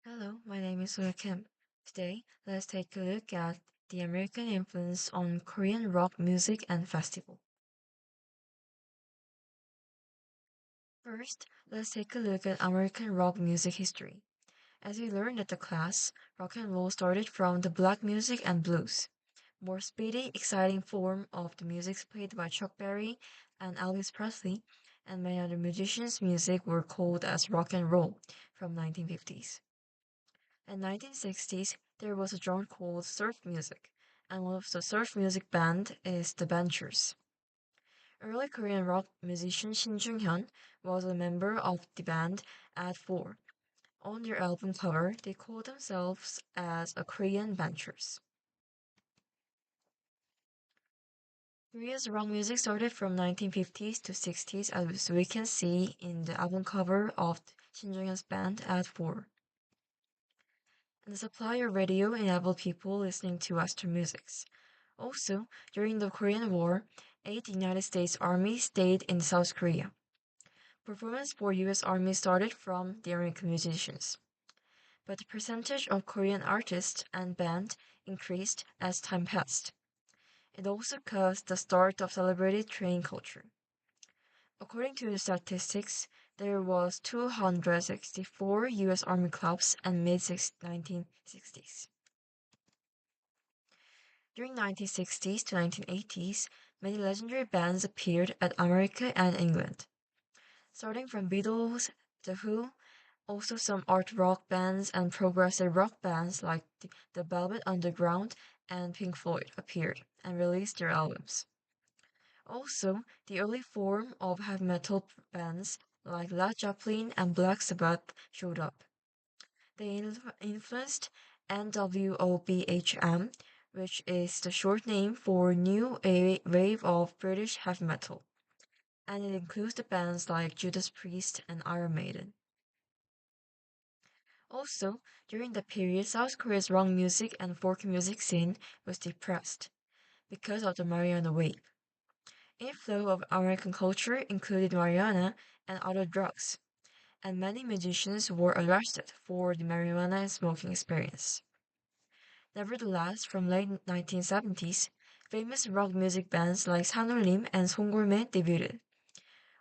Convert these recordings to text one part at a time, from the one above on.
Hello, my name is Soyul. Today, let's take a look at the American influence on Korean rock music and festival. First, let's take a look at American rock music history. As we learned at the class, rock and roll started from the black music and blues. More speedy, exciting form of the music played by Chuck Berry and Elvis Presley and many other musicians' music were called as rock and roll from 1950s. In 1960s, there was a genre called surf music, and one of the surf music band is the Benchers. Early Korean rock musician Shin Jung-hyun was a member of the band at 4. On their album cover, they called themselves as a Korean Benchers. Korea's rock music started from 1950s to 60s as we can see in the album cover of Shin Jung-hyun's band at 4. And the supply of radio enabled people listening to Western musics. Also, during the Korean War, 8 United States Army stayed in South Korea. Performance for US Army started from the American musicians. But the percentage of Korean artists and band increased as time passed. It also caused the start of celebrity training culture. According to the statistics, there was 264 US Army clubs in mid-1960s. During 1960s to 1980s, many legendary bands appeared at America and England. Starting from Beatles, The Who, also some art rock bands and progressive rock bands like the Velvet Underground and Pink Floyd appeared and released their albums. Also, the early form of heavy metal bands like Led Zeppelin and Black Sabbath showed up. They influenced NWOBHM, which is the short name for New Wave of British Heavy Metal, and it includes the bands like Judas Priest and Iron Maiden. Also, during the period, South Korea's rock music and folk music scene was depressed because of the marijuana wave. Inflow of American culture included marijuana and other drugs, and many musicians were arrested for the marijuana smoking experience. Nevertheless, from late 1970s, famous rock music bands like 산울림 and 송골매 debuted.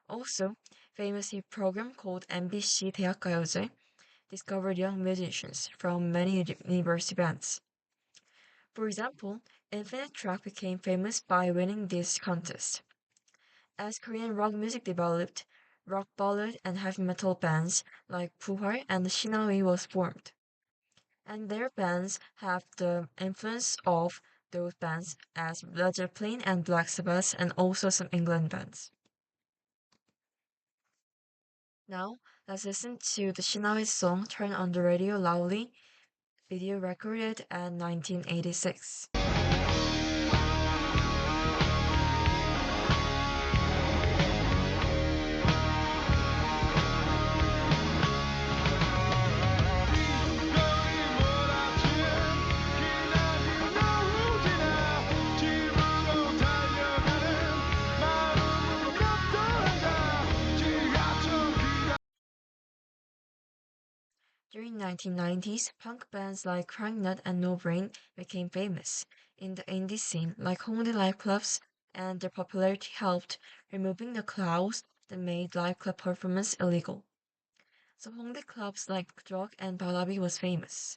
Also, famous hit program called MBC 대학가요제 discovered young musicians from many university bands. For example, Infinite Track became famous by winning this contest. As Korean rock music developed, rock ballad and heavy metal bands like Puhar and Shinawi was formed. And their bands have the influence of those bands as Led Zeppelin and Black Sabbath and also some England bands. Now, let's listen to the Shinawi song Turn on the Radio Loudly, video recorded in 1986. During 1990s, punk bands like Cranknut and No Brain became famous in the indie scene like Hongdae live clubs, and their popularity helped removing the clouds that made live club performance illegal. So Hongdae clubs like Drug and Balabi was famous.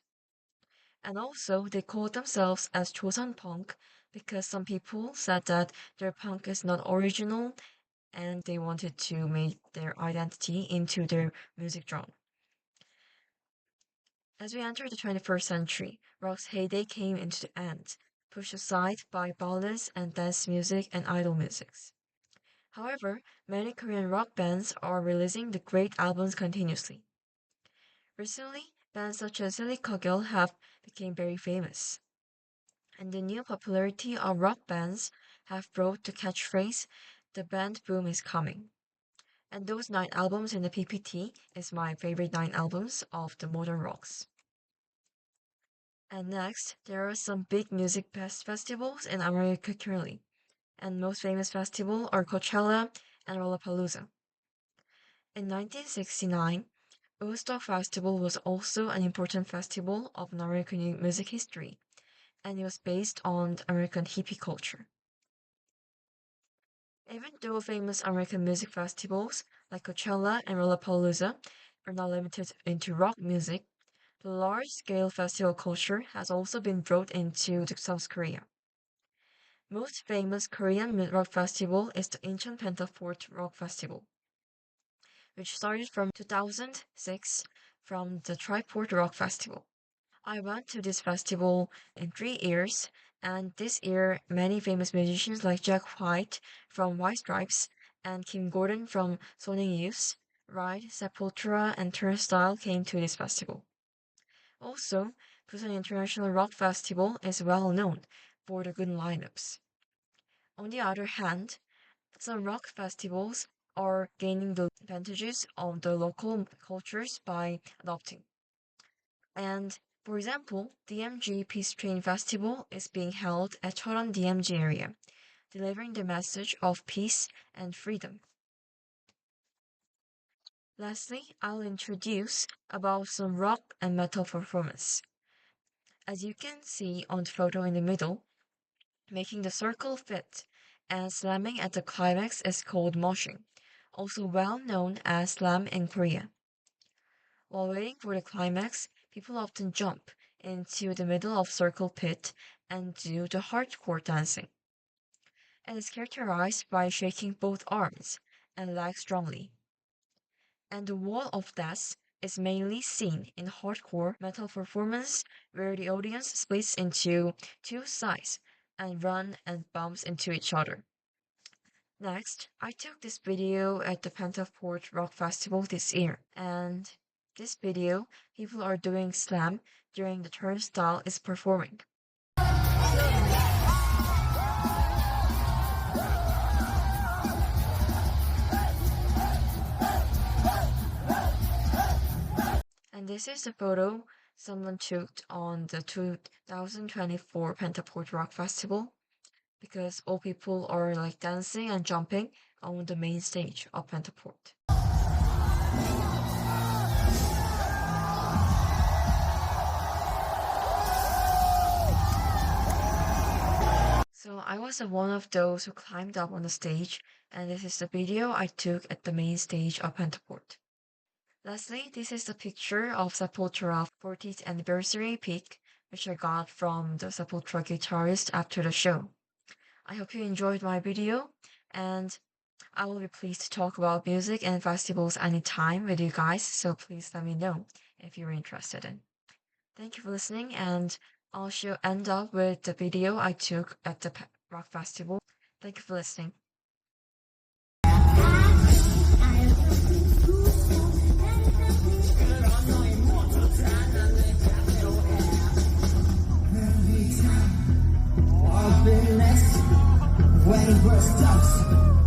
And also they called themselves as Chosan Punk because some people said that their punk is not original and they wanted to make their identity into their music genre. As we enter the 21st century, rock's heyday came into the end, pushed aside by ballads and dance music and idol musics. However, many Korean rock bands are releasing the great albums continuously. Recently, bands such as Silicagel have become very famous. And the new popularity of rock bands have brought the catchphrase, the band boom is coming. And those 9 albums in the PPT is my favorite 9 albums of the modern rocks. And next, there are some big music festivals in America currently, and most famous festivals are Coachella and Lollapalooza. In 1969, Woodstock Festival was also an important festival of American music history, and it was based on American hippie culture. Even though famous American music festivals like Coachella and Lollapalooza are not limited into rock music, the large-scale festival culture has also been brought into South Korea. Most famous Korean rock festival is the Incheon Pentafort Rock Festival, which started from 2006 from the Triport Rock Festival. I went to this festival in 3 years, and this year many famous musicians like Jack White from White Stripes and Kim Gordon from Sonic Youth, Ride, Sepultura, and Turnstile came to this festival. Also, Busan International Rock Festival is well known for the good lineups. On the other hand, some rock festivals are gaining the advantages of the local cultures by adopting. And for example, DMG Peace Train Festival is being held at Cheonan DMG area, delivering the message of peace and freedom. Lastly, I'll introduce about some rock and metal performance. As you can see on the photo in the middle, making the circle fit and slamming at the climax is called moshing, also well known as slam in Korea. While waiting for the climax, people often jump into the middle of circle pit and do the hardcore dancing. It is characterized by shaking both arms and legs strongly. And the wall of death is mainly seen in hardcore metal performance where the audience splits into two sides and run and bumps into each other. Next, I took this video at the Pentaport Rock Festival this year, and this video, people are doing slam during the turnstile is performing. And this is a photo someone took on the 2024 Pentaport Rock Festival, because all people are like dancing and jumping on the main stage of Pentaport. So I was one of those who climbed up on the stage, and this is the video I took at the main stage of Pentaport. Lastly, this is the picture of Sepultura 40th anniversary pic, which I got from the Sepultura guitarist after the show. I hope you enjoyed my video, and I will be pleased to talk about music and festivals anytime with you guys, so please let me know if you're interested in. Thank you for listening, and I'll end up with the video I took at the rock festival. Thank you for listening. When it bursts stops